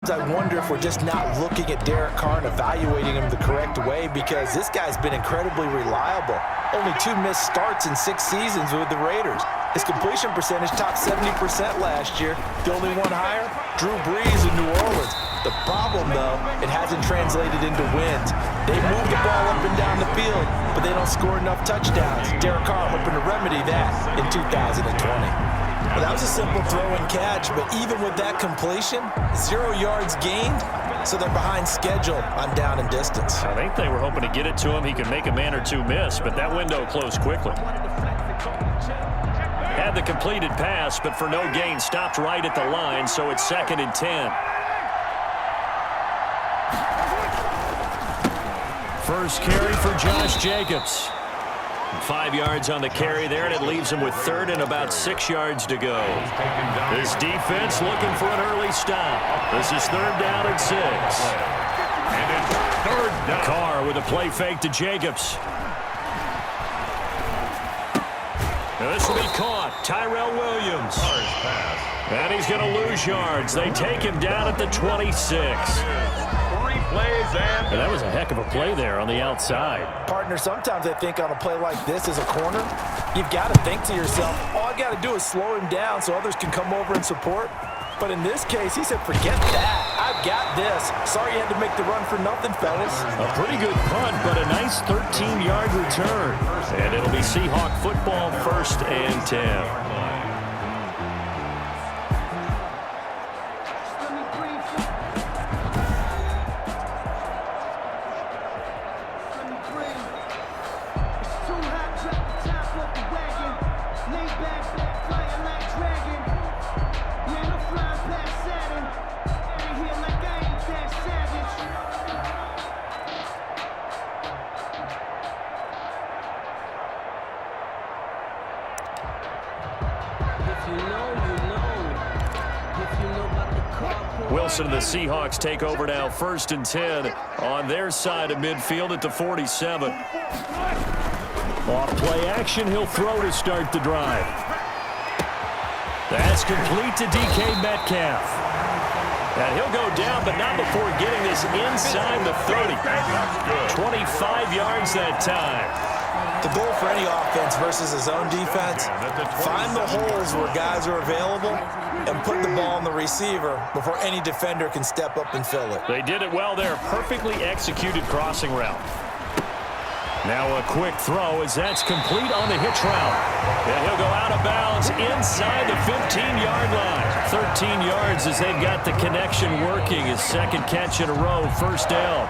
I wonder if we're just not looking at Derek Carr and evaluating him the correct way, because this guy's been incredibly reliable. Only 2 missed starts in 6 seasons with the Raiders. His completion percentage topped 70% last year. The only one higher, Drew Brees in New Orleans. The problem, though, it hasn't translated into wins. They move the ball up and down the field, but they don't score enough touchdowns. Derek Carr hoping to remedy that in 2020. Well, that was a simple throw and catch, but even with that completion, 0 yards gained, so they're behind schedule on down and distance. I think they were hoping to get it to him. He could make a man or 2 miss, but that window closed quickly. Had the completed pass, but for no gain, stopped right at the line, so it's 2nd and 10. First carry for Josh Jacobs. 5 yards on the carry there, and it leaves him with 3rd and about 6 yards to go. This defense looking for an early stop. This is 3rd down and 6. And it's 3rd down. Carr with a play fake to Jacobs. Now this will be caught. Tyrell Williams. And he's going to lose yards. They take him down at the 26. And that was a heck of a play there on the outside. Partner, sometimes I think on a play like this as a corner, you've got to think to yourself, all I got to do is slow him down so others can come over and support. But in this case, he said, forget that. I've got this. Sorry you had to make the run for nothing, fellas. A pretty good punt, but a nice 13-yard return. And it'll be Seahawk football, 1st and 10. Wilson and the Seahawks take over now, 1st and 10 on their side of midfield at the 47. Off play action, he'll throw to start the drive. That's complete to DK Metcalf. And he'll go down, but not before getting this inside the 30. 25 yards that time. The goal for any offense versus his own defense, find the holes where guys are available and put the ball on the receiver before any defender can step up and fill it. They did it well there. Perfectly executed crossing route. Now a quick throw as that's complete on the hitch route. And he'll go out of bounds inside the 15-yard line. 13 yards as they've got the connection working. His 2nd catch in a row, 1st down.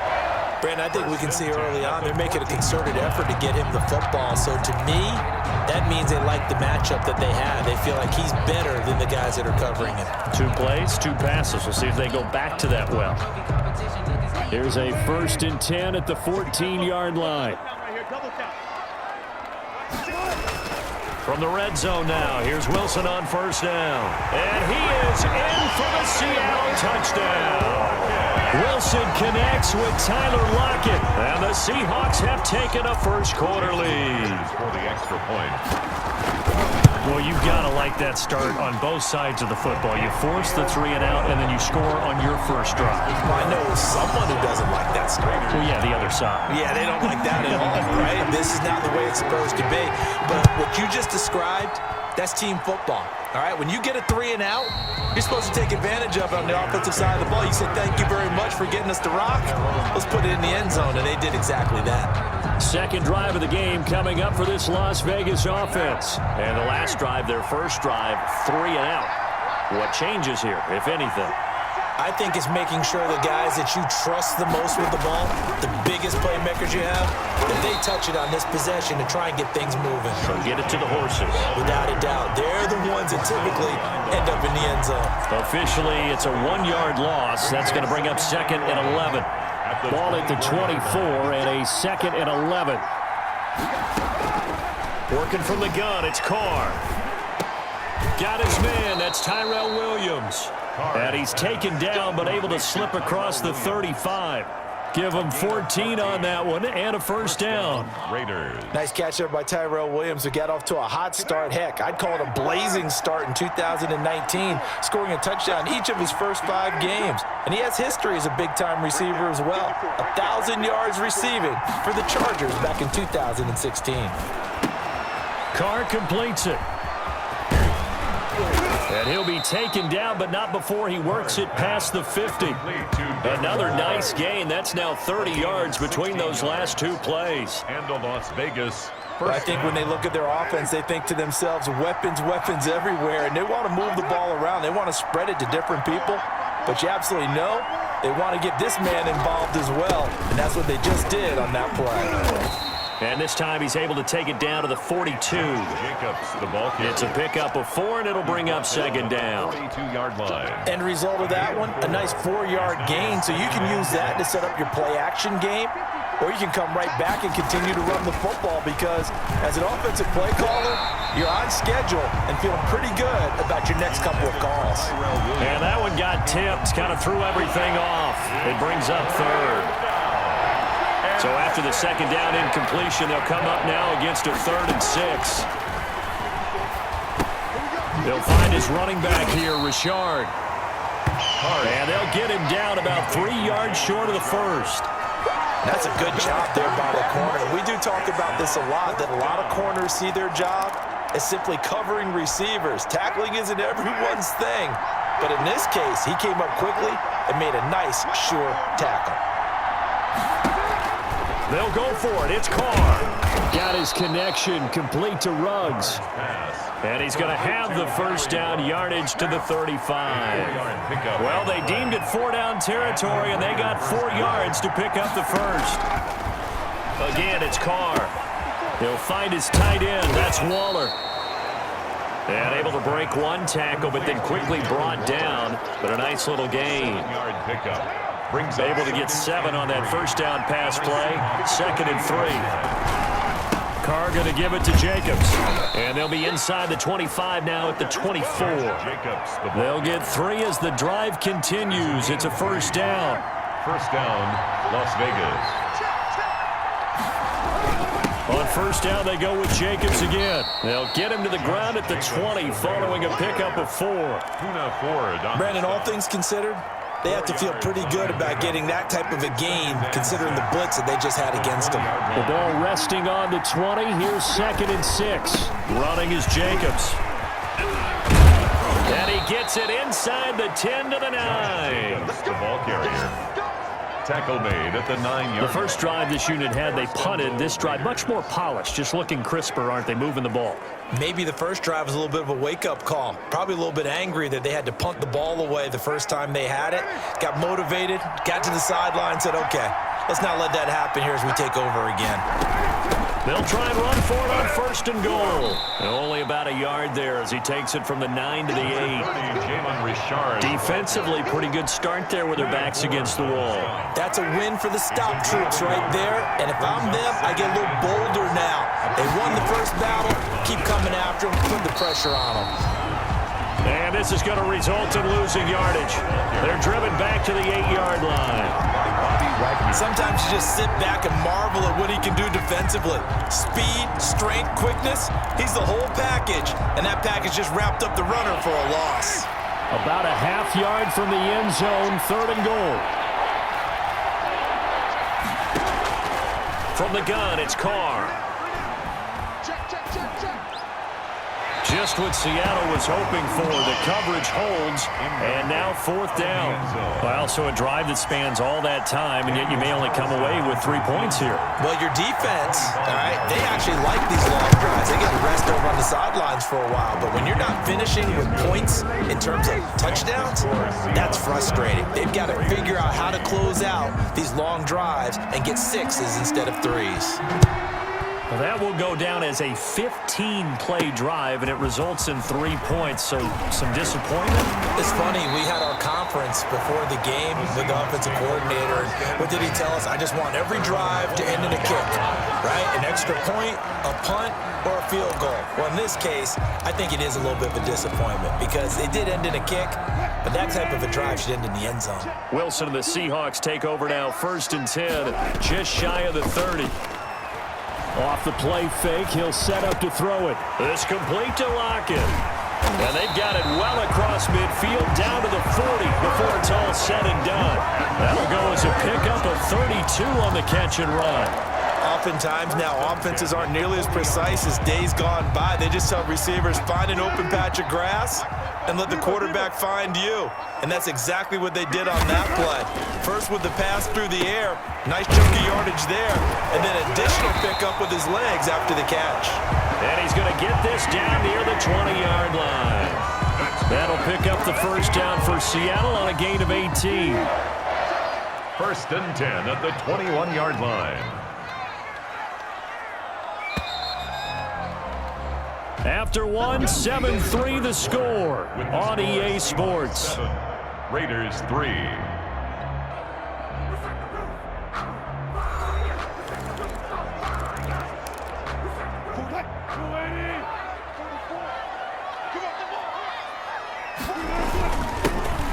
Brandon, I think we can see early on they're making a concerted effort to get him the football. So to me, that means they like the matchup that they have. They feel like he's better than the guys that are covering him. 2 plays, 2 passes. We'll see if they go back to that well. Here's a 1st and 10 at the 14-yard line. From the red zone now, here's Wilson on 1st down. And he is in for the Seattle touchdown. Wilson connects with Tyler Lockett, and the Seahawks have taken a 1st quarter lead. For the extra point. Well, you've got to like that start on both sides of the football. You force the 3 and out, and then you score on your 1st drive. Well, I know someone who doesn't like that start. Well, yeah, the other side. Yeah, they don't like that at all, right? This is not the way it's supposed to be. But what you just described, that's team football. All right, when you get a 3 and out, you're supposed to take advantage of it on the offensive side of the ball. You say, thank you very much for getting us to rock. Let's put it in the end zone, and they did exactly that. 2nd drive of the game coming up for this Las Vegas offense. And the last drive, their 1st drive, 3 and out. What changes here, if anything? I think it's making sure the guys that you trust the most with the ball, the biggest playmakers you have, that they touch it on this possession to try and get things moving. So get it to the horses. Without a doubt. They're the ones that typically end up in the end zone. Officially, it's a 1-yard loss. That's going to bring up 2nd and 11. Ball at the 24 and a 2nd and 11. Working from the gun, it's Carr. Got his man, that's Tyrell Williams. And he's taken down but able to slip across the 35. Give them 14 on that one and a first down. Raiders. Nice catch there by Tyrell Williams, who got off to a hot start. Heck, I'd call it a blazing start in 2019, scoring a touchdown each of his first 5 games. And he has history as a big-time receiver as well. 1,000 yards receiving for the Chargers back in 2016. Carr completes it. And he'll be taken down, but not before he works it past the 50. Another nice gain. That's now 30 yards between those last 2 plays. And the Las Vegas. I think when they look at their offense, they think to themselves, weapons, weapons everywhere, and they want to move the ball around. They want to spread it to different people, but you absolutely know they want to get this man involved as well, and that's what they just did on that play. And this time he's able to take it down to the 42. Jacobs, the ball carrier. It's a pickup of 4, and it'll bring up second down. 42-yard line. End result of that one, a nice 4-yard gain, so you can use that to set up your play-action game, or you can come right back and continue to run the football because as an offensive play caller, you're on schedule and feeling pretty good about your next couple of calls. And that one got tipped, kind of threw everything off. It brings up 3rd. So after the second down incompletion, they'll come up now against a 3rd and 6. They'll find his running back here, Richard. And they'll get him down about 3 yards short of the first. That's a good job there by the corner. We do talk about this a lot, that a lot of corners see their job as simply covering receivers. Tackling isn't everyone's thing. But in this case, he came up quickly and made a nice, sure tackle. They'll go for it. It's Carr. Got his connection complete to Ruggs. And he's going to have the first down yardage to the 35. Well, they deemed it 4-down territory, and they got 4 yards to pick up the first. Again, it's Carr. He'll find his tight end. That's Waller. And able to break 1 tackle, but then quickly brought down. But a nice little gain. Able to get 7 on that first down pass play. 2nd and 3. Carr going to give it to Jacobs. And they'll be inside the 25 now at the 24. They'll get 3 as the drive continues. It's a first down. First down, Las Vegas. On first down, they go with Jacobs again. They'll get him to the ground at the 20 following a pickup of 4. Brandon, all things considered, they have to feel pretty good about getting that type of a gain considering the blitz that they just had against them. The ball resting on the 20. Here's 2nd and 6. Running is Jacobs. And he gets it inside the 10 to the 9. The ball carrier. Tackle made at the 9-yard. The first drive this unit had, they punted. This drive, much more polished, just looking crisper, aren't they, moving the ball? Maybe the first drive was a little bit of a wake-up call. Probably a little bit angry that they had to punt the ball away the first time they had it. Got motivated, got to the sideline, said, okay, let's not let that happen here as we take over again. They'll try and run for it on 1st and goal. Only about a yard there as he takes it from the 9 to the 8. Defensively, pretty good start there with their backs against the wall. That's a win for the stop troops right there. And if I'm them, I get a little bolder now. They won the first battle. Keep coming after them. Put the pressure on them. And this is going to result in losing yardage. They're driven back to the 8-yard line. Sometimes you just sit back and marvel at what he can do defensively. Speed, strength, quickness, he's the whole package. And that package just wrapped up the runner for a loss. About a half yard from the end zone, 3rd and goal. From the gun, it's Carr. Just what Seattle was hoping for. The coverage holds, and now 4th down. Well, so a drive that spans all that time, and yet you may only come away with 3 points here. Well, your defense, all right, they actually like these long drives. They get to rest over on the sidelines for a while, but when you're not finishing with points in terms of touchdowns, that's frustrating. They've got to figure out how to close out these long drives and get 6s instead of 3s. Well, that will go down as a 15-play drive, and it results in 3 points, so some disappointment. It's funny, we had our conference before the game with the offensive coordinator, and what did he tell us? I just want every drive to end in a kick, right? An extra point, a punt, or a field goal. Well, in this case, I think it is a little bit of a disappointment because it did end in a kick, but that type of a drive should end in the end zone. Wilson and the Seahawks take over now, 1st and 10, just shy of the 30. Off the play fake, he'll set up to throw it. It's complete to Lockett. And they've got it well across midfield, down to the 40 before it's all said and done. That'll go as a pickup of 32 on the catch and run. Oftentimes now, offenses aren't nearly as precise as days gone by. They just tell receivers, find an open patch of grass and let the quarterback find you. And that's exactly what they did on that play. First with the pass through the air, nice chunk of yardage there, and then additional pickup with his legs after the catch. And he's going to get this down near the 20-yard line. That'll pick up the first down for Seattle on a gain of 18. 1st and 10 at the 21-yard line. After one, 7-3 the score on EA Sports. Raiders 3.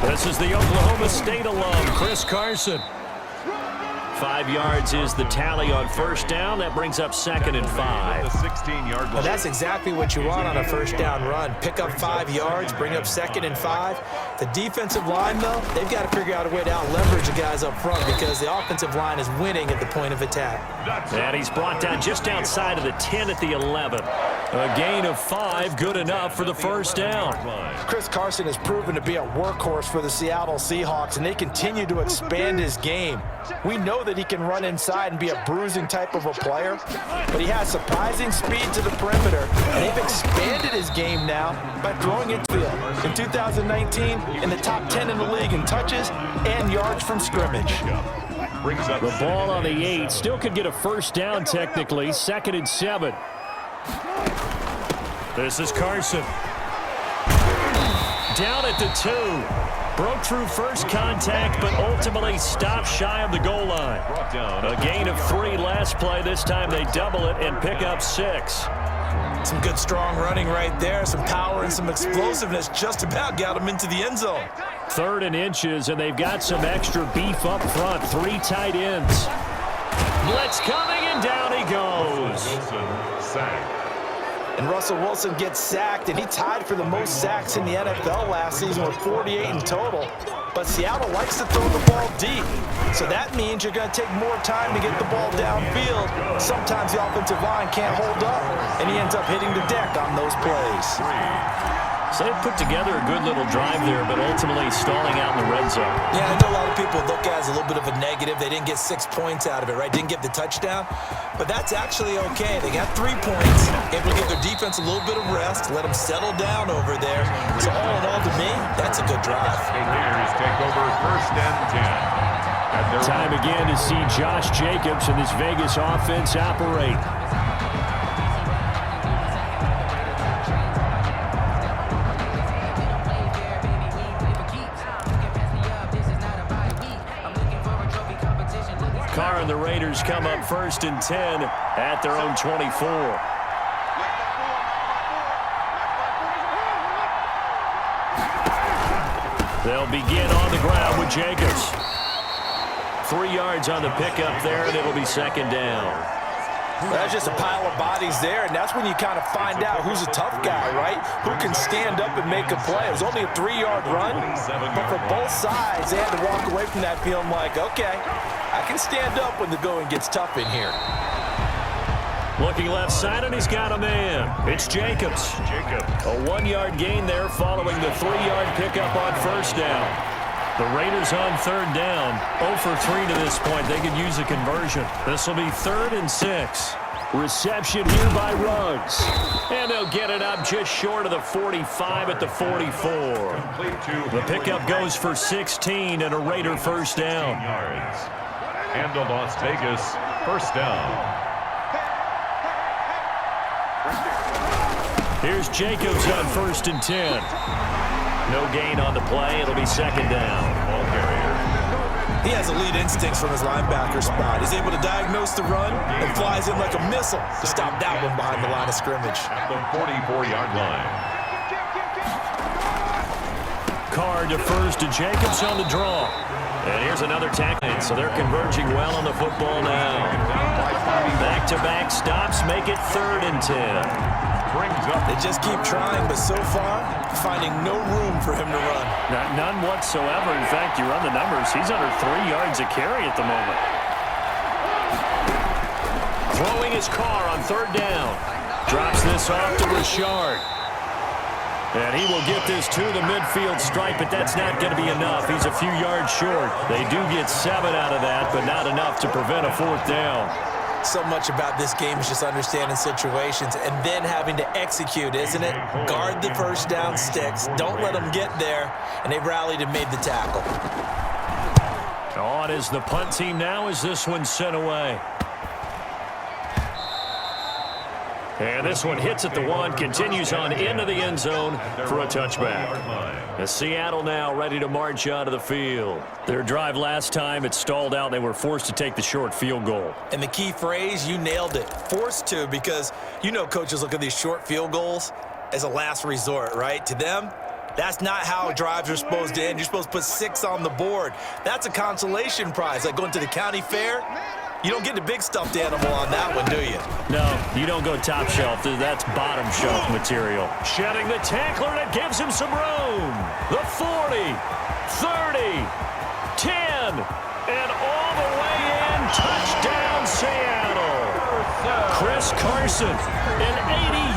This is the Oklahoma State alum, Chris Carson. 5 yards is the tally on first down. That brings up 2nd and 5. The 16-yard line. Well, that's exactly what you want on a first down run. Pick up 5 yards, bring up 2nd and 5. The defensive line, though, they've got to figure out a way to out-leverage the guys up front because the offensive line is winning at the point of attack. And he's brought down just outside of the 10 at the 11. A gain of 5, good enough for the first down. Chris Carson has proven to be a workhorse for the Seattle Seahawks, and they continue to expand his game. We know that he can run inside and be a bruising type of a player, but he has surprising speed to the perimeter, and they've expanded his game now by throwing it field. In 2019, in the top 10 in the league in touches and yards from scrimmage. The ball on the 8, still could get a first down technically, 2nd and 7. This is Carson. Down at the 2. Broke through first contact, but ultimately stopped shy of the goal line. A gain of 3 last play. This time they double it and pick up 6. Some good strong running right there. Some power and some explosiveness just about got him into the end zone. 3rd and inches, and they've got some extra beef up front. 3 tight ends. Blitz coming, and down he goes. Sack. And Russell Wilson gets sacked, and he tied for the most sacks in the NFL last season with 48 in total. But Seattle likes to throw the ball deep. So that means you're going to take more time to get the ball downfield. Sometimes the offensive line can't hold up, and he ends up hitting the deck on those plays. So they put together a good little drive there, but ultimately stalling out in the red zone. Yeah, I know a lot of people look at it as a little bit of a negative. They didn't get 6 points out of it, right? Didn't get the touchdown. But that's actually okay. They got 3 points, able to give their defense a little bit of rest, let them settle down over there. So all in all, to me, that's a good drive. The Raiders take over 1st and 10. Time again to see Josh Jacobs and this Vegas offense operate. Carr and the Raiders come up 1st and 10 at their own 24. They'll begin on the ground with Jacobs. 3 yards on the pickup there, and it'll be 2nd down. That's just a pile of bodies there, and that's when you kind of find out who's a tough guy, right? Who can stand up and make a play. It was only a 3-yard run, but for both sides, they had to walk away from that feeling like, okay, I can stand up when the going gets tough in here. Looking left side, and he's got a man. It's Jacobs. A 1-yard gain there following the 3-yard pickup on first down. The Raiders on 3rd down. 0 for 3 to this point. They could use a conversion. This will be 3rd and 6. Reception here by Ruggs. And they'll get it up just short of the 45 at the 44. The pickup goes for 16 and a Raider first down. And to Las Vegas, 1st down. Here's Jacobs on 1st and 10. No gain on the play. It'll be 2nd down. Ball carrier. He has elite instincts from his linebacker spot. He's able to diagnose the run and flies in like a missile to stop that one behind the line of scrimmage. At the 44-yard line. Carr defers to Jacobs on the draw. And here's another tackle. So they're converging well on the football now. Back-to-back stops make it 3rd and 10. They just keep trying, but so far, finding no room for him to run. None whatsoever. In fact, you run the numbers. He's under 3 yards a carry at the moment. Throwing his Carr on 3rd down. Drops this off to Richard. And he will get this to the midfield stripe, but that's not going to be enough. He's a few yards short. They do get 7 out of that, but not enough to prevent a 4th down. So much about this game is just understanding situations and then having to execute, isn't it? Guard the first down sticks. Don't let them get there. And they rallied and made the tackle. On is the punt team now as this one's sent away. And this one hits at the 1, continues on into the end zone for a touchback. As Seattle now ready to march out of the field. Their drive last time, it stalled out. They were forced to take the short field goal. And the key phrase, you nailed it. Forced to, because you know coaches look at these short field goals as a last resort, right? To them, that's not how drives are supposed to end. You're supposed to put 6 on the board. That's a consolation prize, like going to the county fair. You don't get the big stuffed animal on that one, do you? No, you don't go top shelf. That's bottom shelf material. Shedding the tackler, and it gives him some room. The 40, 30, 10, and all the way in. Touchdown, Seattle. Chris Carson, an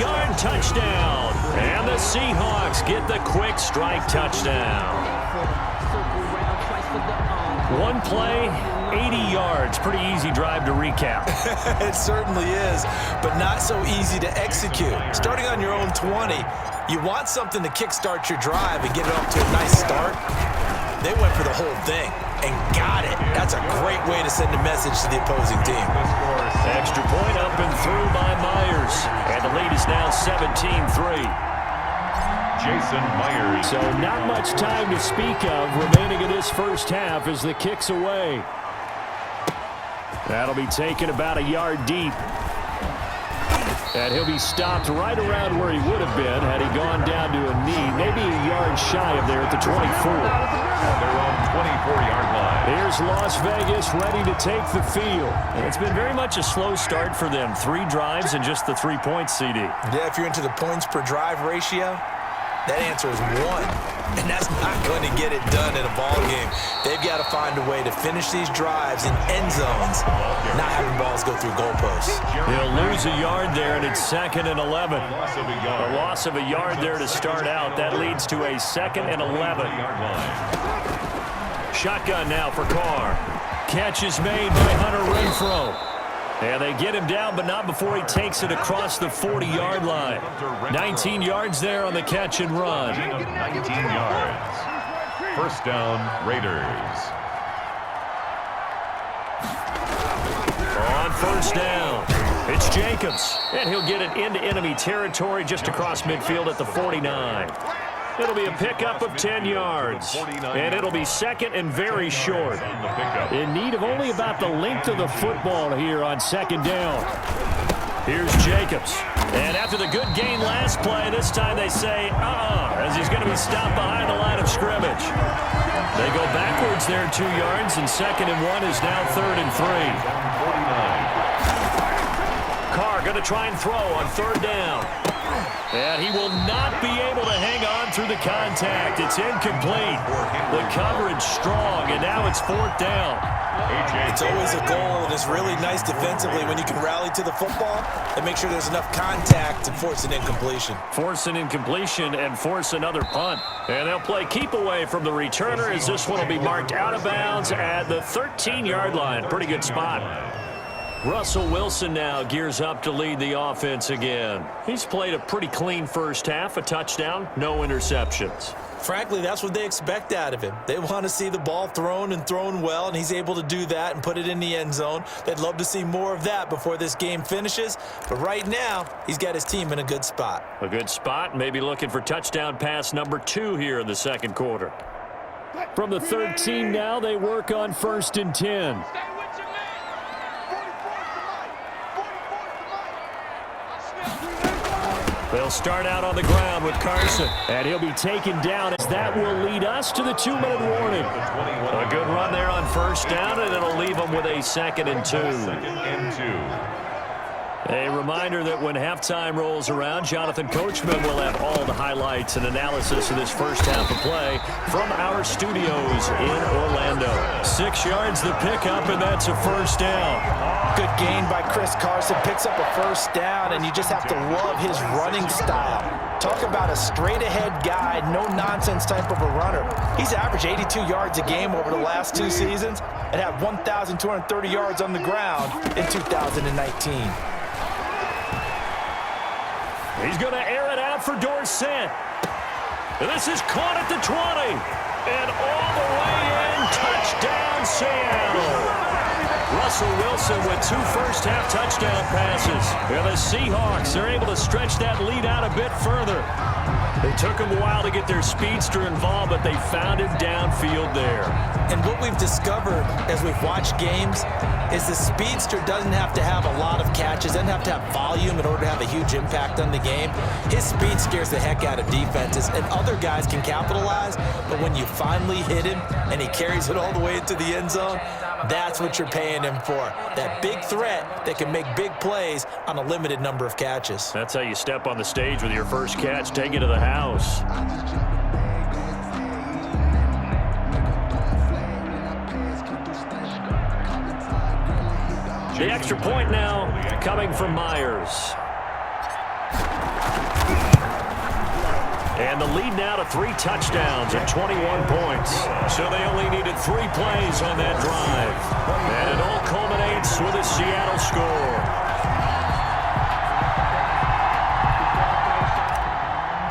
80-yard touchdown. And the Seahawks get the quick strike touchdown. One play, 80 yards. Pretty easy drive to recap. It certainly is, but not so easy to execute. Starting on your own 20, you want something to kickstart your drive and get it off to a nice start. They went for the whole thing and got it. That's a great way to send a message to the opposing team. Extra point up and through by Myers. And the lead is now 17-3. Jason Myers. So not much time to speak of remaining in this first half as the kick's away. That'll be taken about a yard deep. And he'll be stopped right around where he would have been had he gone down to a knee, maybe a yard shy of there at the 24. They're on 24-yard line. Here's Las Vegas ready to take the field. And it's been very much a slow start for them. 3 drives and just the 3 points, CD. Yeah, if you're into the points per drive ratio, that answer is 1, and that's not going to get it done in a ball game. They've got to find a way to finish these drives in end zones, not having balls go through goalposts. He'll lose a yard there, and it's 2nd and 11. A loss of a yard there to start out. That leads to a 2nd and 11. Shotgun now for Carr. Catch is made by Hunter Renfrow. And they get him down, but not before he takes it across the 40-yard line. 19 yards there on the catch and run. 19 yards. First down, Raiders. On first down, it's Jacobs. And he'll get it into enemy territory just across midfield at the 49. It'll be a pickup of 10 yards. And it'll be 2nd and very short. In need of only about the length of the football here on 2nd down. Here's Jacobs. And after the good gain last play, this time they say, as he's going to be stopped behind the line of scrimmage. They go backwards there 2 yards, and 2nd and 1 is now 3rd and 3. Carr going to try and throw on 3rd down. And he will not be able to hang on through the contact. It's incomplete. The coverage strong, and now it's 4th down. It's always a goal, and it's really nice defensively when you can rally to the football and make sure there's enough contact to force an incompletion. Force an incompletion and force another punt. And they'll play keep away from the returner as this one will be marked out of bounds at the 13-yard line. Pretty good spot. Russell Wilson now gears up to lead the offense again. He's played a pretty clean first half, a touchdown, no interceptions. Frankly, that's what they expect out of him. They want to see the ball thrown and thrown well, and he's able to do that and put it in the end zone. They'd love to see more of that before this game finishes, but right now, he's got his team in a good spot. A good spot, maybe looking for touchdown pass number 2 here in the second quarter. From the 13 now, they work on 1st and 10. They'll start out on the ground with Carson, and he'll be taken down as that will lead us to the 2-minute warning. A good run there on 1st down, and it'll leave them with a 2nd and 2. A reminder that when halftime rolls around, Jonathan Coachman will have all the highlights and analysis of this first half of play from our studios in Orlando. 6 yards the pickup, and that's a 1st down. Good gain by Chris Carson, picks up a 1st down, and you just have to love his running style. Talk about a straight-ahead guy, no-nonsense type of a runner. He's averaged 82 yards a game over the last 2 seasons and had 1,230 yards on the ground in 2019. He's going to air it out for Dorsett. This is caught at the 20. And all the way in, touchdown Seattle. Russell Wilson with 2 first-half touchdown passes. And the Seahawks are able to stretch that lead out a bit further. It took them a while to get their speedster involved, but they found him downfield there. And what we've discovered as we've watched games is the speedster doesn't have to have a lot of catches, doesn't have to have volume in order to have a huge impact on the game. His speed scares the heck out of defenses, and other guys can capitalize, but when you finally hit him and he carries it all the way into the end zone, that's what you're paying him for. That big threat that can make big plays on a limited number of catches. That's how you step on the stage with your first catch, take it to the house. The extra point now coming from Myers. And the lead now to 3 touchdowns and 21 points. So they only needed 3 plays on that drive. And it all culminates with a Seattle score.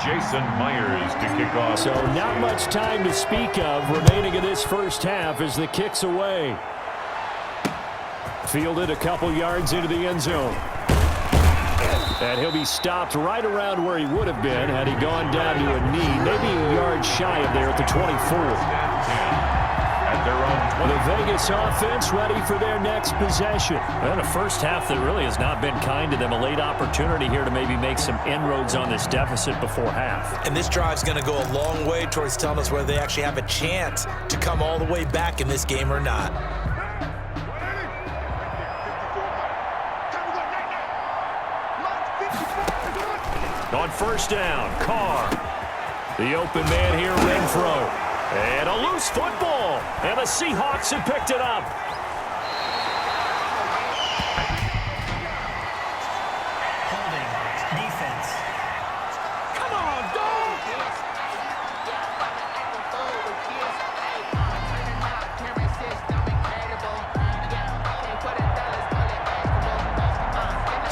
Jason Myers to kick off. So not much time to speak of remaining in this first half as the kick's away. Fielded a couple yards into the end zone. And he'll be stopped right around where he would have been had he gone down to a knee, maybe a yard shy of there at the 24. At their own The Vegas offense ready for their next possession. And a first half that really has not been kind to them. A late opportunity here to maybe make some inroads on this deficit before half. And this drive's going to go a long way towards telling us whether they actually have a chance to come all the way back in this game or not. On 1st down, Carr. The open man here, Renfro. And a loose football. And the Seahawks have picked it up. Holding. Defense. Come on, dog!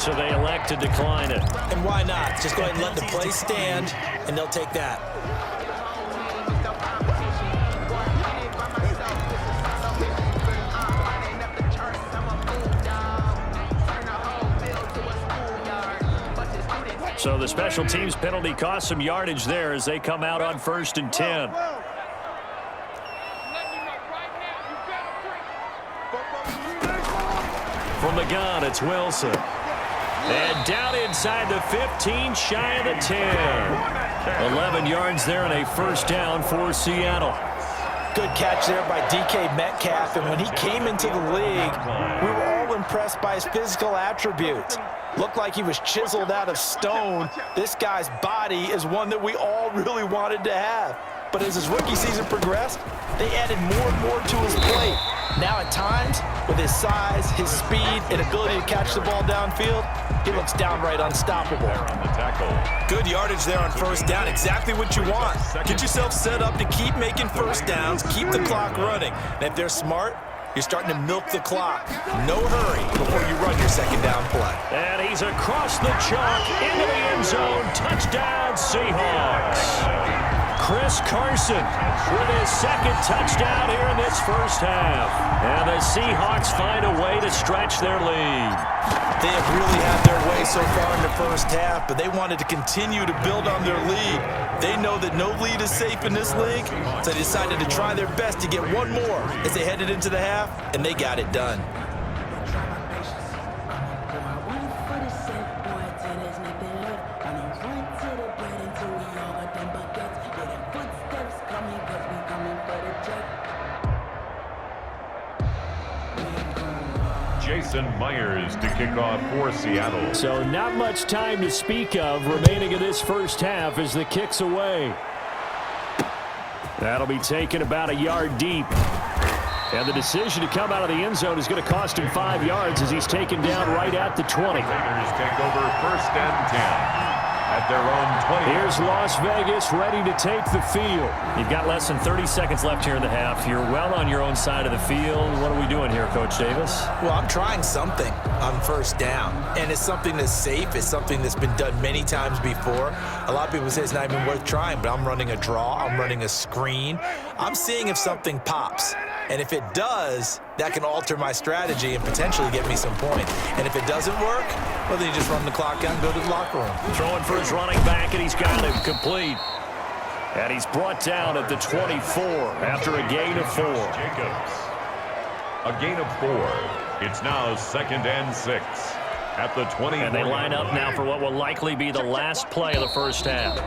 So they elect to decline it. And why not? Just go ahead and let the play stand, and they'll take that. So the special teams penalty cost some yardage there as they come out on 1st and 10. From the gun, it's Wilson. And down inside the 15, shy of the 10. 11 yards there and a 1st down for Seattle. Good catch there by DK Metcalf, and when he came into the league, we were all impressed by his physical attributes. Looked like he was chiseled out of stone. This guy's body is one that we all really wanted to have. But as his rookie season progressed, they added more and more to his plate. Now at times, with his size, his speed, and ability to catch the ball downfield, he looks downright unstoppable. Good yardage there on 1st down, exactly what you want. Get yourself set up to keep making 1st downs, keep the clock running. And if they're smart, you're starting to milk the clock. No hurry before you run your 2nd down play. And he's across the chalk into the end zone. Touchdown, Seahawks. Chris Carson with his second touchdown here in this first half. And the Seahawks find a way to stretch their lead. They have really had their way so far in the first half, but they wanted to continue to build on their lead. They know that no lead is safe in this league, so they decided to try their best to get one more as they headed into the half, and they got it done. Jason Myers to kick off for Seattle. So not much time to speak of remaining in this first half as the kick's away. That'll be taken about a yard deep. And the decision to come out of the end zone is going to cost him 5 yards as he's taken down right at the 20. Raiders take over 1st and 10 at their own 20. Here's Las Vegas ready to take the field. You've got less than 30 seconds left here in the half. You're well on your own side of the field. What are we doing here, Coach Davis? Well, I'm trying something on first down, and it's something that's safe. It's something that's been done many times before. A lot of people say it's not even worth trying, but I'm running a draw. I'm running a screen. I'm seeing if something pops. And if it does, that can alter my strategy and potentially get me some points. And if it doesn't work, well, then you just run the clock out and go to the locker room. Throwing for his running back, and he's got him complete. And he's brought down at the 24 after a gain of 4. Jacobs. A gain of 4. It's now 2nd and 6 at the 20. And they line up now for what will likely be the last play of the first half.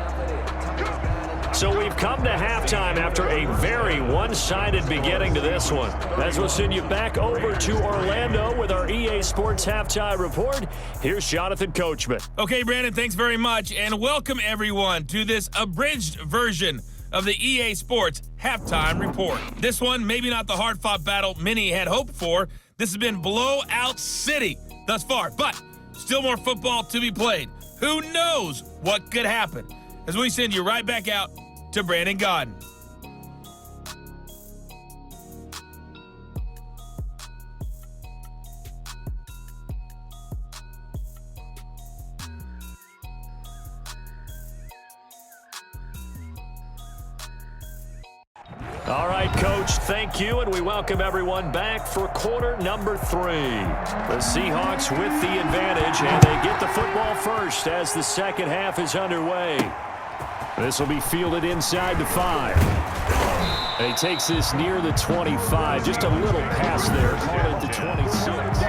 So we've come to halftime after a very one-sided beginning to this one. As we'll send you back over to Orlando with our EA Sports Halftime Report. Here's Jonathan Coachman. Okay, Brandon, thanks very much. And welcome, everyone, to this abridged version of the EA Sports Halftime Report. This one, maybe not the hard-fought battle many had hoped for. This has been blowout city thus far, but still more football to be played. Who knows what could happen? As we send you right back out to Brandon Godden. All right, Coach, thank you, and we welcome everyone back for quarter number 3. The Seahawks with the advantage, and they get the football first as the second half is underway. This will be fielded inside the 5. And he takes this near the 25. Just a little pass there, caught at the 26.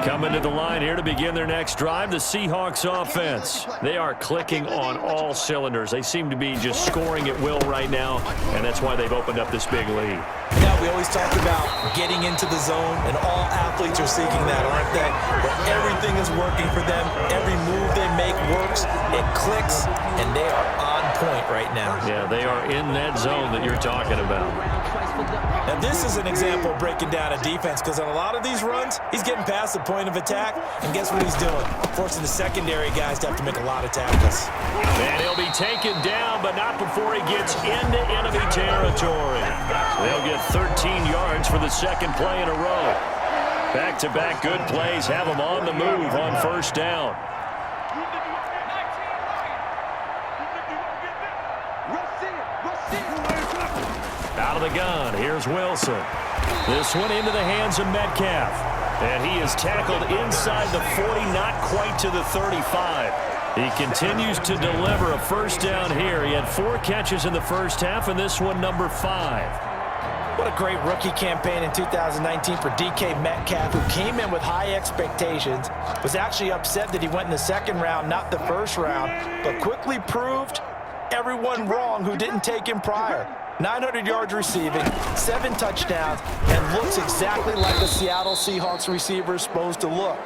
Coming to the line here to begin their next drive, the Seahawks offense. They are clicking on all cylinders. They seem to be just scoring at will right now, and that's why they've opened up this big lead. Yeah, we always talk about getting into the zone, and all athletes are seeking that, aren't they? Where everything is working for them. Every move they make works. It clicks, and they are on point right now. Yeah, they are in that zone that you're talking about. Now, this is an example of breaking down a defense, because on a lot of these runs, he's getting past the point of attack, and guess what he's doing? Forcing the secondary guys to have to make a lot of tackles. And he'll be taken down, but not before he gets into enemy territory. So they'll get 13 yards for the second play in a row. Back-to-back good plays have them on the move on first down. Out of the gun, here's Wilson. This one into the hands of Metcalf. And he is tackled inside the 40, not quite to the 35. He continues to deliver a first down here. He had 4 catches in the first half, and this one number 5. What a great rookie campaign in 2019 for DK Metcalf, who came in with high expectations, was actually upset that he went in the second round, not the first round, but quickly proved everyone wrong who didn't take him prior. 900 yards receiving, 7 touchdowns, and looks exactly like a Seattle Seahawks receiver is supposed to look.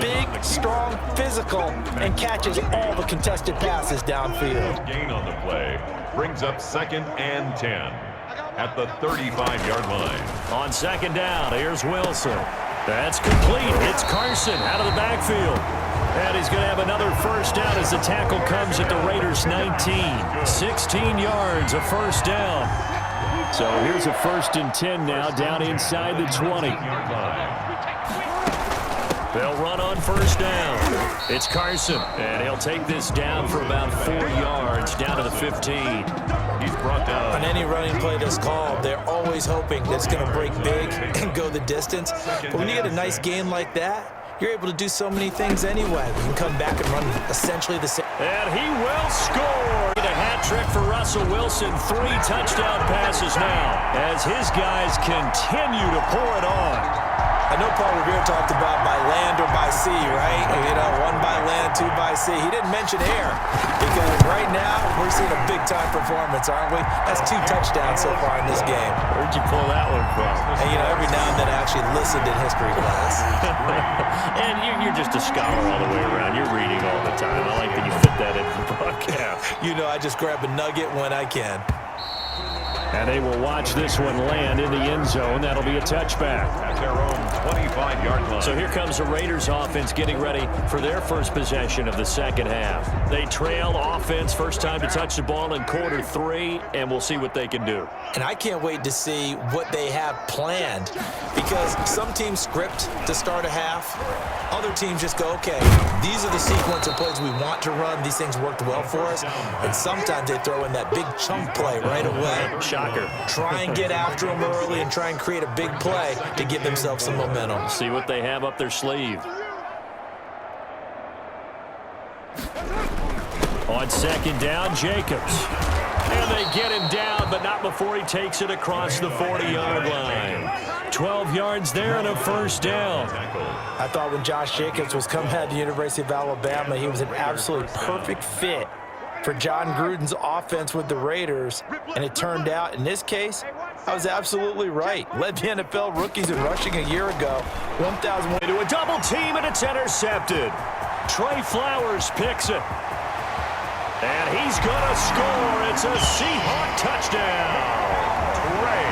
Big, strong, physical, and catches all the contested passes downfield. Gain on the play brings up 2nd and 10 at the 35-yard line. On second down, here's Wilson. That's complete. It's Carson out of the backfield. And he's going to have another first down as the tackle comes at the Raiders' 19. 16 yards, a first down. So here's a 1st and 10 now down inside the 20. They'll run on first down. It's Carson, and he'll take this down for about 4 yards, down to the 15. He's brought down. On any running play that's called, they're always hoping that it's going to break big and go the distance. But when you get a nice game like that, you're able to do so many things anyway. You can come back and run essentially the same. And he will score. A hat trick for Russell Wilson. 3 touchdown passes now as his guys continue to pour it on. I know Paul Revere talked about by land or by sea, right? You know, 1 by land, 2 by sea. He didn't mention air because right now we're seeing a big-time performance, aren't we? That's 2 touchdowns so far in this game. Where'd you pull that one from? And, you know, every now and then I actually listened in history class. And you're just a scholar all the way around. You're reading all the time. I like that you fit that into the broadcast. You know, I just grab a nugget when I can. And they will watch this one land in the end zone. That'll be a touchback. At their own 25-yard line. So here comes the Raiders offense getting ready for their first possession of the second half. They trail offense, first time to touch the ball in quarter 3, and we'll see what they can do. And I can't wait to see what they have planned because some teams script to start a half. Other teams just go, okay, these are the sequence of plays we want to run. These things worked well for us. And sometimes they throw in that big chunk play right away. Shocker. Try and get after them early and try and create a big play to give themselves some momentum. See what they have up their sleeve. On second down, Jacobs. And they get him down, but not before he takes it across the 40-yard line. 12 yards there and a first down. I thought when Josh Jacobs was coming out of the University of Alabama, he was an absolutely perfect fit for John Gruden's offense with the Raiders. And it turned out, in this case, I was absolutely right. Led the NFL rookies in rushing a year ago. 1,001 To a double team, and it's intercepted. Trey Flowers picks it. And he's going to score. It's a Seahawk touchdown. Trey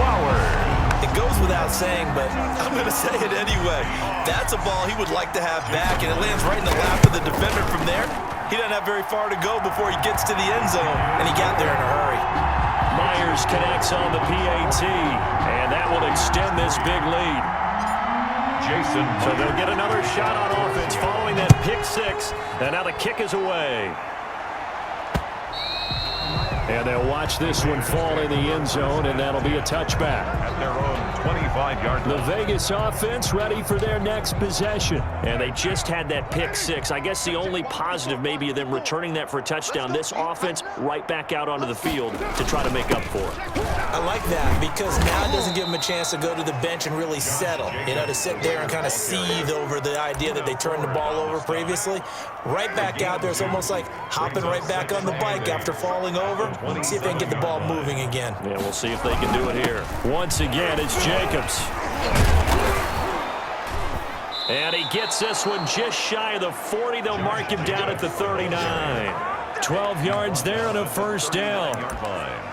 Flowers. It goes without saying, but I'm going to say it anyway. That's a ball he would like to have back, and it lands right in the lap of the defender from there. He doesn't have very far to go before he gets to the end zone, and he got there in a hurry. Myers connects on the PAT, and that will extend this big lead. Jason. So they'll get another shot on offense following that pick 6, and now the kick is away. And they'll watch this one fall in the end zone, and that'll be a touchback. At their own 25-yard line. The Vegas offense ready for their next possession. And they just had that pick 6. I guess the only positive maybe of them returning that for a touchdown. This offense right back out onto the field to try to make up for it. I like that because now it doesn't give them a chance to go to the bench and really settle, you know, to sit there and kind of seethe over the idea that they turned the ball over previously. Right back out there, it's almost like hopping right back on the bike after falling over. See if they can get the ball moving again. Yeah, we'll see if they can do it here. Once again, it's Jacobs. And he gets this one just shy of the 40. They'll mark him down at the 39. 12 yards there and a first down.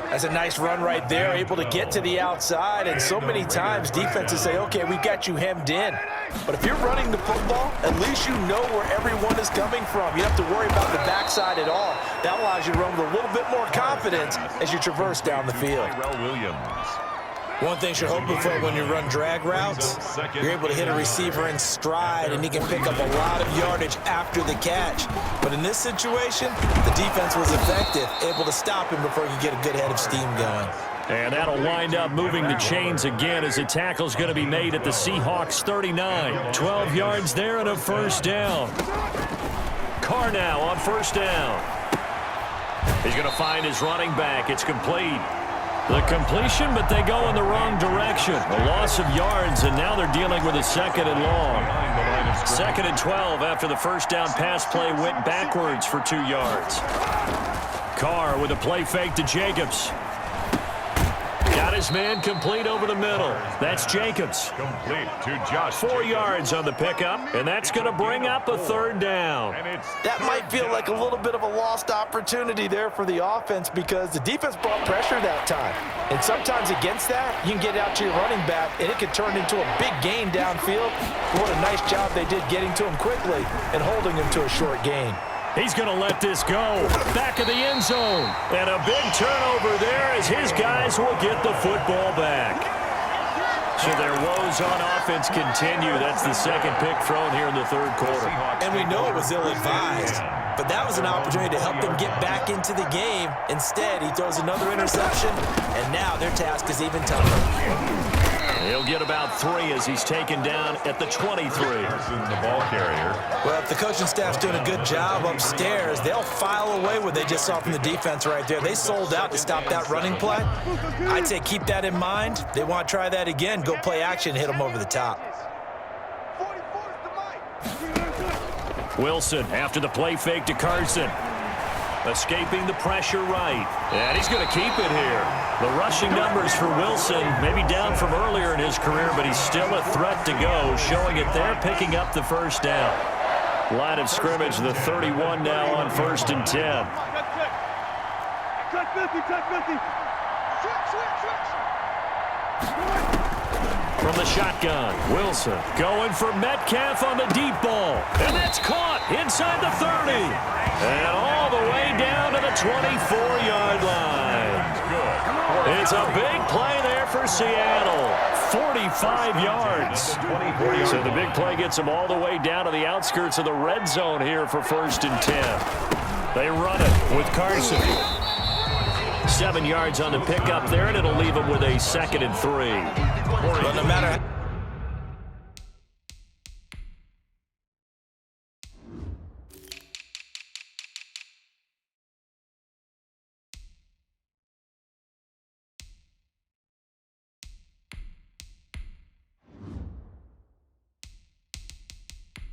That's a nice run right there, able to get to the outside. And so many times defenses say, okay, we've got you hemmed in. But if you're running the football, at least you know where everyone is coming from. You don't have to worry about the backside at all. That allows you to run with a little bit more confidence as you traverse down the field. Williams. One thing you're hoping for when you run drag routes, you're able to hit a receiver in stride, and he can pick up a lot of yardage after the catch. But in this situation, the defense was effective, able to stop him before he could get a good head of steam going. And that'll wind up moving the chains again as the tackle's going to be made at the Seahawks 39. 12 yards there and a first down. Carr now on first down. He's going to find his running back. It's complete. The completion, but they go in the wrong direction. A loss of yards, and now they're dealing with a second and long. Second and 12 after the first down pass play went backwards for 2 yards. Carr with a play fake to Jacobs. Got his man complete over the middle. That's Jacobs. Complete to Josh. 4 yards on the pickup, and that's going to bring up a third down. That might feel like a little bit of a lost opportunity there for the offense because the defense brought pressure that time. And sometimes against that, you can get out to your running back, and it could turn into a big gain downfield. What a nice job they did getting to him quickly and holding him to a short gain. He's going to let this go. Back of the end zone. And a big turnover there as his guys will get the football back. So their woes on offense continue. That's the second pick thrown here in the third quarter. And we know it was ill-advised, but that was an opportunity to help them get back into the game. Instead, he throws another interception, and now their task is even tougher. He'll get about 3 as he's taken down at the 23. The ball carrier. Well, if the coaching staff's doing a good job upstairs, they'll file away what they just saw from the defense right there. They sold out to stop that running play. I'd say keep that in mind. They want to try that again. Go play action, hit them over the top. Wilson after the play fake to Carson. Escaping the pressure right. And he's going to keep it here. The rushing numbers for Wilson, maybe down from earlier in his career, but he's still a threat to go, showing it there, picking up the first down. Line of scrimmage, the 31 now on 1st and 10. From the shotgun, Wilson going for Metcalf on the deep ball. And that's caught inside the 30. And all the way down to the 24-yard line. It's a big play there for Seattle. 45 yards. So the big play gets them all the way down to the outskirts of the red zone here for 1st and 10. They run it with Carson. 7 yards on the pickup there, and it'll leave them with a 2nd and 3. Well, no matter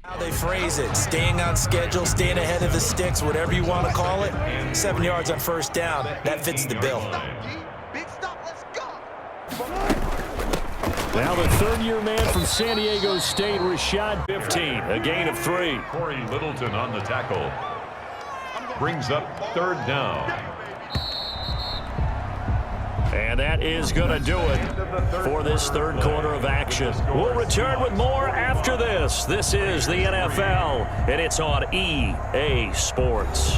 how they phrase it, staying on schedule, staying ahead of the sticks, whatever you want to call it. 7 yards on 1st down, that fits the bill. Now the third-year man from San Diego State, Rashad 15, a gain of 3. Corey Littleton on the tackle. Brings up 3rd down. And that is going to do it for this third quarter of action. We'll return with more after this. This is the NFL, and it's on EA Sports.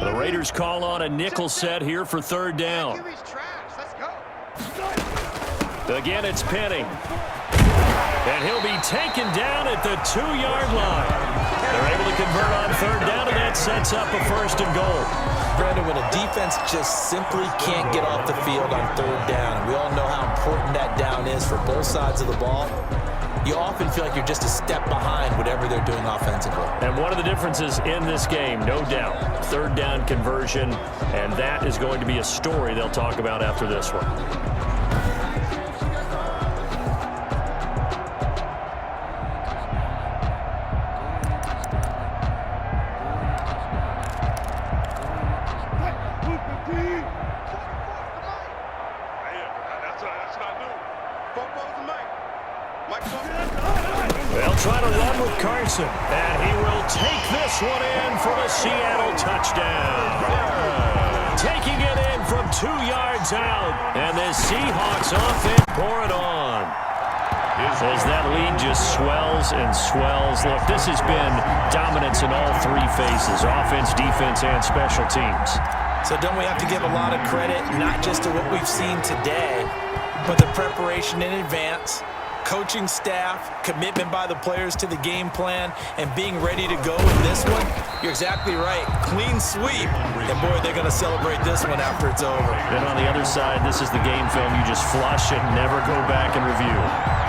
The Raiders call on a nickel set here for 3rd down. Again, it's Penning. And he'll be taken down at the 2-yard line. They're able to convert on 3rd down, and that sets up a 1st and goal. Brandon, when a defense just simply can't get off the field on 3rd down, and we all know how important that down is for both sides of the ball, you often feel like you're just a step behind whatever they're doing offensively. And one of the differences in this game, no doubt, 3rd down conversion, and that is going to be a story they'll talk about after this one. They'll try to run with Carson, and he will take this one in for the Seattle touchdown. Taking it in from 2 yards out, and the Seahawks offense pour it on. As that lead just swells and swells. Look, this has been dominance in all 3 phases, offense, defense, and special teams. So don't we have to give a lot of credit, not just to what we've seen today, but the preparation in advance, coaching staff, commitment by the players to the game plan, and being ready to go in this one? You're exactly right. Clean sweep. And, boy, they're going to celebrate this one after it's over. Then on the other side, this is the game film you just flush and never go back and review.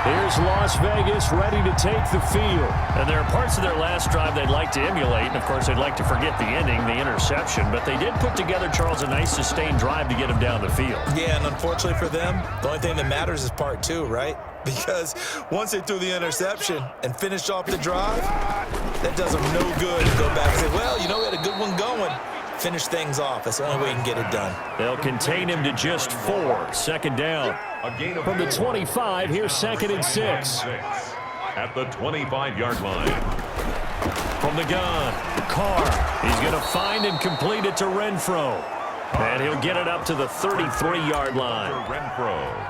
Here's Las Vegas ready to take the field. And there are parts of their last drive they'd like to emulate, and, of course, they'd like to forget the ending, the interception. But they did put together, Charles, a nice sustained drive to get them down the field. Yeah, and unfortunately for them, the only thing that matters is part 2, right? Because once they threw the interception and finished off the drive, that does them no good to go back and say, well, you know, we had a good one going. Finish things off. That's the only way you can get it done. They'll contain him to just 4. 2nd down. From the 25, here's 2nd and 6. At the 25-yard line. From the gun, Carr. He's going to find and complete it to Renfro. And he'll get it up to the 33-yard line.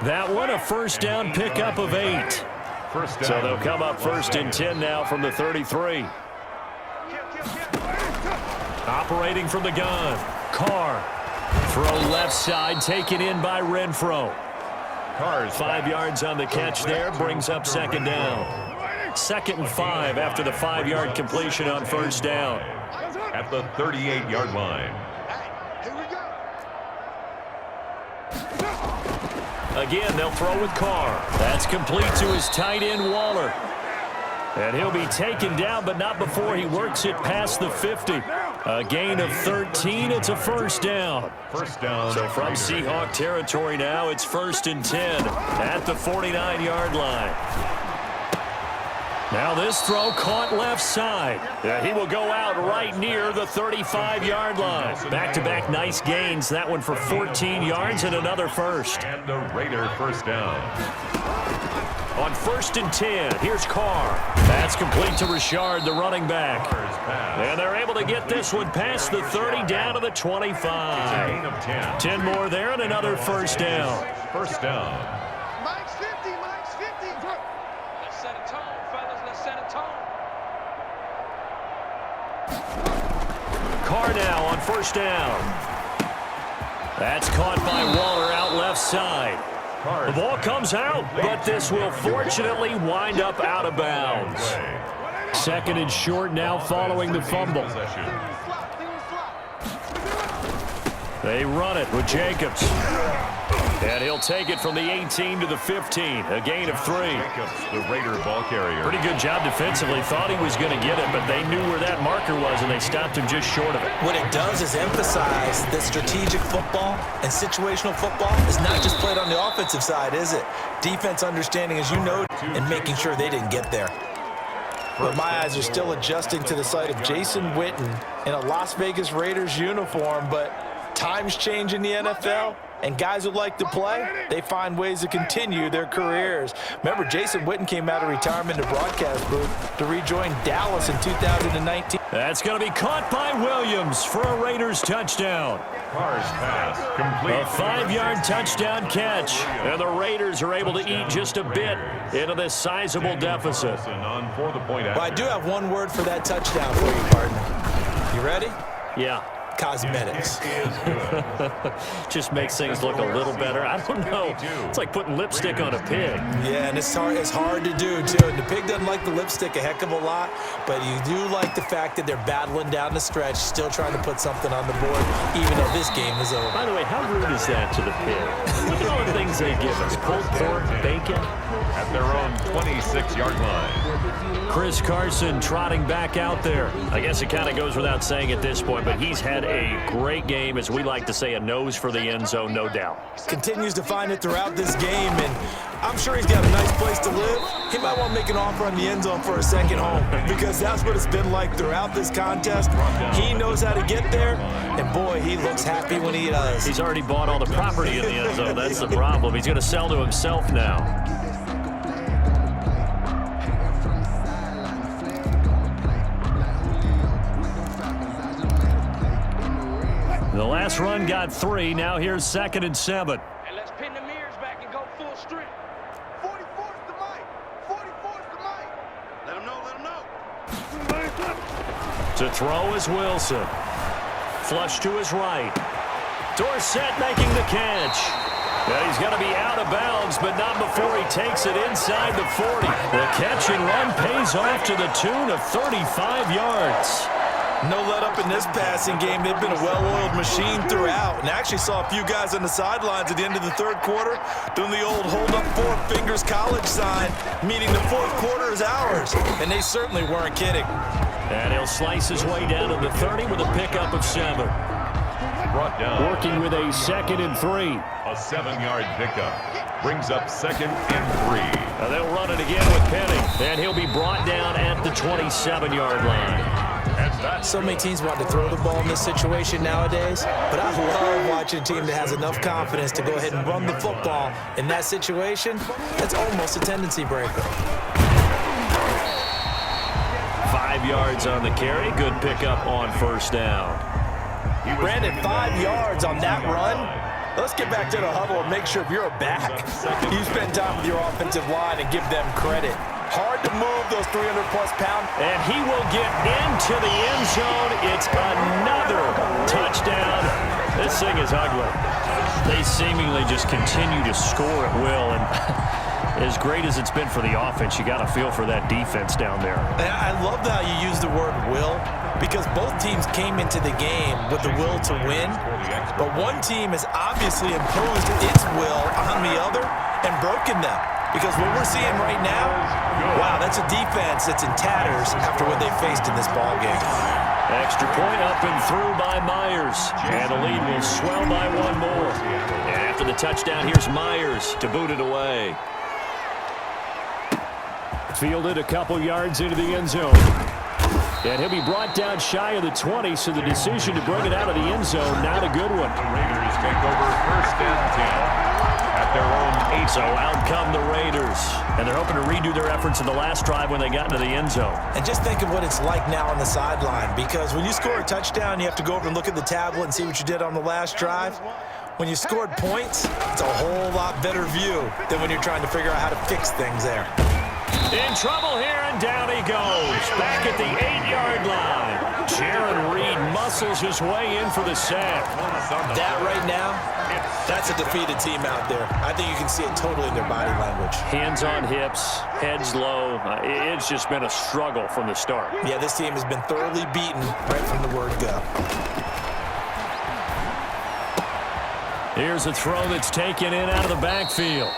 That one a 1st down pickup of 8. First down. So they'll come up 1st and 10 now from the 33. Operating from the gun. Carr. Throw left side, taken in by Renfro. Carr's 5 yards on the catch there, brings up 2nd down. 2nd and 5 after the 5-yard completion on 1st down. At the 38-yard line. Again, they'll throw with Carr. That's complete to his tight end, Waller. And he'll be taken down, but not before he works it past the 50. A gain of 13. It's a 1st down. First down. So from Seahawk territory now, it's 1st and 10 at the 49-yard line. Now this throw caught left side. He will go out right near the 35-yard line. Back-to-back nice gains. That one for 14 yards and another first. And the Raider first down. On 1st and 10, here's Carr. That's complete to Richard, the running back. And they're able to get this one past the 30 down to the 25. Gain of 10. 10 more there and another first down. First down. Mike's 50, Mike's 50. Let's set a tone, fellas. Let's set a tone. Carr now on 1st down. That's caught by Waller out left side. The ball comes out, but this will fortunately wind up out of bounds. 2nd and short now following the fumble. They run it with Jacobs. And he'll take it from the 18 to the 15, a gain of 3. Jacobs, the Raider ball carrier. Pretty good job defensively. Thought he was going to get it, but they knew where that marker was, and they stopped him just short of it. What it does is emphasize that strategic football and situational football is not just played on the offensive side, is it? Defense understanding, as you know, and making sure they didn't get there. But my eyes are still adjusting to the sight of Jason Witten in a Las Vegas Raiders uniform, but times change in the NFL. And guys who like to play, they find ways to continue their careers. Remember, Jason Witten came out of retirement to broadcast booth to rejoin Dallas in 2019. That's going to be caught by Williams for a Raiders touchdown. Carr's pass complete. A 5-yard touchdown catch. And the Raiders are able to eat just a bit into this sizable deficit. On for the point. Well, I do have one word for that touchdown for you, partner. You ready? Yeah. Cosmetics. Just makes things look a little better. I don't know. It's like putting lipstick on a pig. Yeah, and it's hard to do, too. And the pig doesn't like the lipstick a heck of a lot, but you do like the fact that they're battling down the stretch, still trying to put something on the board, even though this game is over. By the way, how rude is that to the pig? Look at all the things they give us. Pulled pork, bacon. At their own 26-yard line. Chris Carson trotting back out there. I guess it kind of goes without saying at this point, but he's had a great game, as we like to say, a nose for the end zone, no doubt. Continues to find it throughout this game, and I'm sure he's got a nice place to live. He might want to make an offer on the end zone for a second home, because that's what it's been like throughout this contest. He knows how to get there, and boy, he looks happy when he does. He's already bought all the property in the end zone. That's the problem. He's going to sell to himself now. The last run got 3. Now here's 2nd and 7. And let's pin the mirrors back and go full strength. 44's the mic. 44's the mic. Let him know, let him know. To throw is Wilson. Flush to his right. Dorsett making the catch. Now he's going to be out of bounds, but not before he takes it inside the 40. The catch and run pays off to the tune of 35 yards. No let up in this passing game. They've been a well-oiled machine throughout. And I actually saw a few guys on the sidelines at the end of the third quarter doing the old hold up 4 fingers college sign, meaning the fourth quarter is ours. And they certainly weren't kidding. And he'll slice his way down to the 30 with a pickup of 7. Brought down. Working with a 2nd and 3. A 7-yard pickup. Brings up 2nd and 3. Now they'll run it again with Penny. And he'll be brought down at the 27-yard line. So many teams want to throw the ball in this situation nowadays, but I love watching a team that has enough confidence to go ahead and run the football in that situation. That's almost a tendency breaker. 5 yards on the carry. Good pickup on 1st down. Brandon, 5 yards on that run. Let's get back to the huddle and make sure if you're a back, you spend time with your offensive line and give them credit. Hard to move those 300-plus pounds. And he will get into the end zone. It's another touchdown. This thing is ugly. They seemingly just continue to score at will. And as great as it's been for the offense, you got to feel for that defense down there. And I love how you use the word will, because both teams came into the game with the will to win. But one team has obviously imposed its will on the other and broken them. Because what we're seeing right now, wow, that's a defense that's in tatters after what they faced in this ballgame. Extra point up and through by Myers. And the lead will swell by one more. And after the touchdown, here's Myers to boot it away. Fielded a couple yards into the end zone. And he'll be brought down shy of the 20, so the decision to bring it out of the end zone, not a good one. The Raiders take over first and 10. At their own 8. So out come the Raiders. And they're hoping to redo their efforts in the last drive when they got into the end zone. And just think of what it's like now on the sideline, because when you score a touchdown, you have to go over and look at the tablet and see what you did on the last drive. When you scored points, it's a whole lot better view than when you're trying to figure out how to fix things there. In trouble here, and down he goes. Back at the 8-yard line. Jaron Reed muscles his way in for the sack. That right now, that's a defeated team out there. I think you can see it totally in their body language. Hands on hips, heads low. It's just been a struggle from the start. Yeah, this team has been thoroughly beaten right from the word go. Here's a throw that's taken in out of the backfield.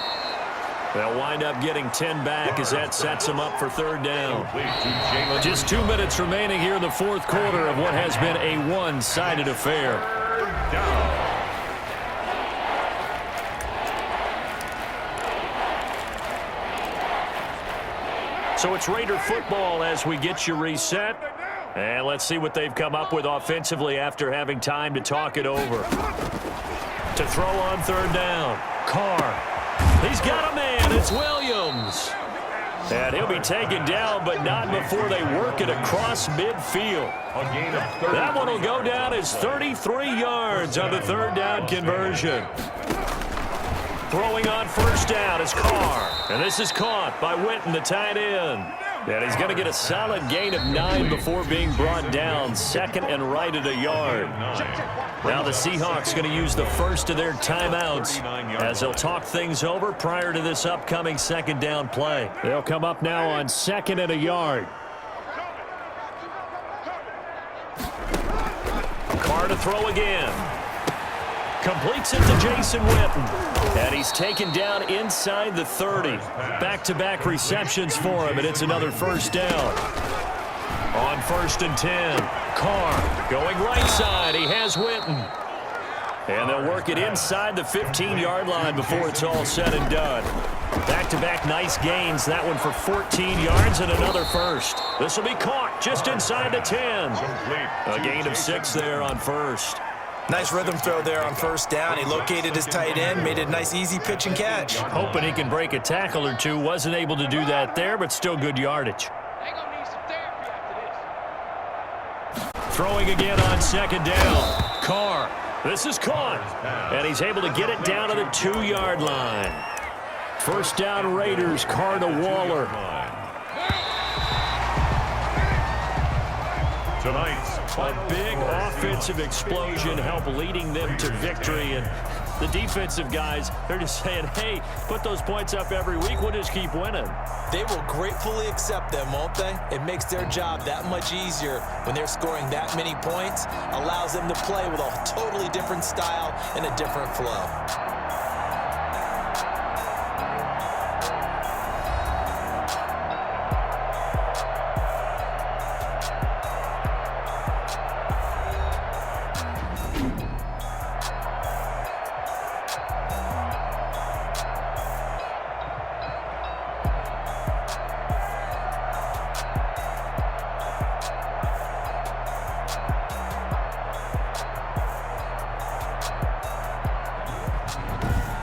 They'll wind up getting 10 back as that sets them up for third down. Just 2 minutes remaining here in the fourth quarter of what has been a one-sided affair. So it's Raider football as we get you reset. And let's see what they've come up with offensively after having time to talk it over. To throw on third down, Carr. He's got a man. It's Williams. And he'll be taken down, but not before they work it across midfield. That one will go down as 33 yards on the third down conversion. Throwing on first down is Carr. And this is caught by Witten, the tight end. And he's going to get a solid gain of 9 before being brought down. Second and right at a yard. Now the Seahawks going to use the first of their timeouts as they'll talk things over prior to this upcoming second down play. They'll come up now on second and a yard. Carr to throw again. Completes it to Jason Witten. And he's taken down inside the 30. Back-to-back receptions for him, and it's another first down. On first and 10, Carr going right side. He has Witten. And they'll work it inside the 15-yard line before it's all said and done. Back-to-back nice gains. That one for 14 yards and another first. This will be caught just inside the 10. A gain of 6 there on first. Nice rhythm throw there on first down. He located his tight end, made a nice easy pitch and catch. Hoping he can break a tackle or two. Wasn't able to do that there, but still good yardage. Throwing again on second down. Carr. This is caught. And he's able to get it down to the 2-yard line. First down Raiders. Carr to Waller. Tonight's a big offensive explosion help leading them to victory. And the defensive guys, they're just saying, hey, put those points up every week. We'll just keep winning. They will gratefully accept them, won't they? It makes their job that much easier when they're scoring that many points. Allows them to play with a totally different style and a different flow.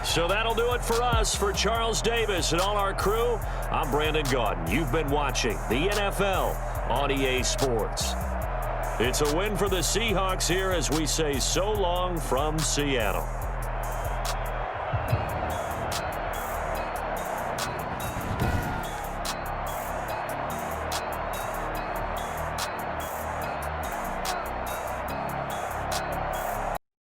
So that'll do it for us. For Charles Davis and all our crew, I'm Brandon Gaudin. You've been watching the NFL on EA Sports. It's a win for the Seahawks here as we say so long from Seattle.